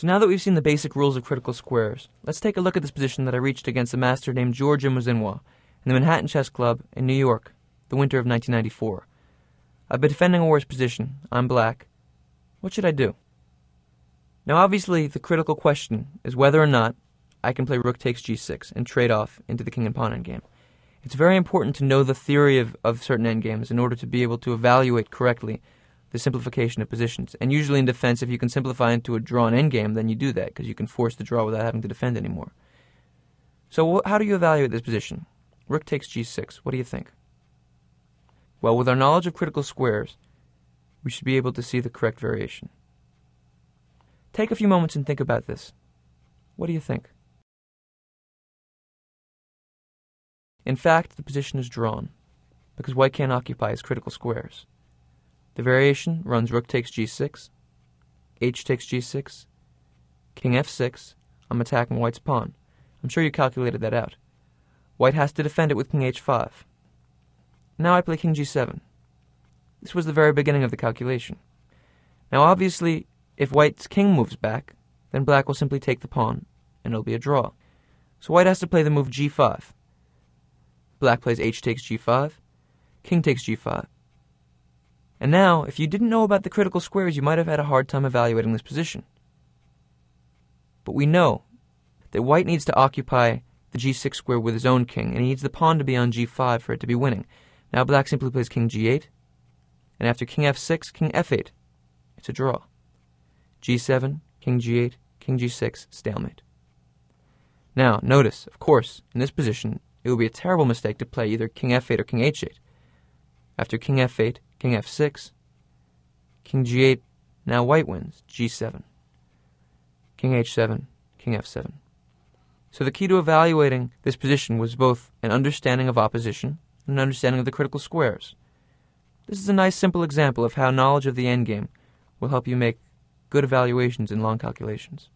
So now that we've seen the basic rules of critical squares, let's take a look at this position that I reached against a master named George Muzinwa in the Manhattan Chess Club in New York, the winter of 1994. I've been defending a worse position. I'm black. What should I do? Now obviously the critical question is whether or not I can play rook takes g6 and trade off into the king and pawn endgame. It's very important to know the theory of certain endgames in order to be able to evaluate correctly the simplification of positions. And usually in defense, if you can simplify into a drawn endgame, then you do that, because you can force the draw without having to defend anymore. So how do you evaluate this position? Rook takes g6. What do you think? Well, with our knowledge of critical squares, we should be able to see the correct variation. Take a few moments and think about this. What do you think? In fact, the position is drawn, because white can't occupy his critical squares. The variation runs rook takes g6, h takes g6, king f6. I'm attacking white's pawn. I'm sure you calculated that out. White has to defend it with king h5. Now I play king g7. This was the very beginning of the calculation. Now obviously, if white's king moves back, then black will simply take the pawn, and it'll be a draw. So white has to play the move g5. Black plays h takes g5, king takes g5. And now, if you didn't know about the critical squares, you might have had a hard time evaluating this position. But we know that white needs to occupy the g6 square with his own king, and he needs the pawn to be on g5 for it to be winning. Now black simply plays king g8, and after king f6, king f8. It's a draw. g7, king g8, king g6, stalemate. Now, notice, of course, in this position, it would be a terrible mistake to play either king f8 or king h8. After king f8, king f6, king g8, now white wins, g7. King h7, king f7. So the key to evaluating this position was both an understanding of opposition and an understanding of the critical squares. This is a nice simple example of how knowledge of the endgame will help you make good evaluations in long calculations.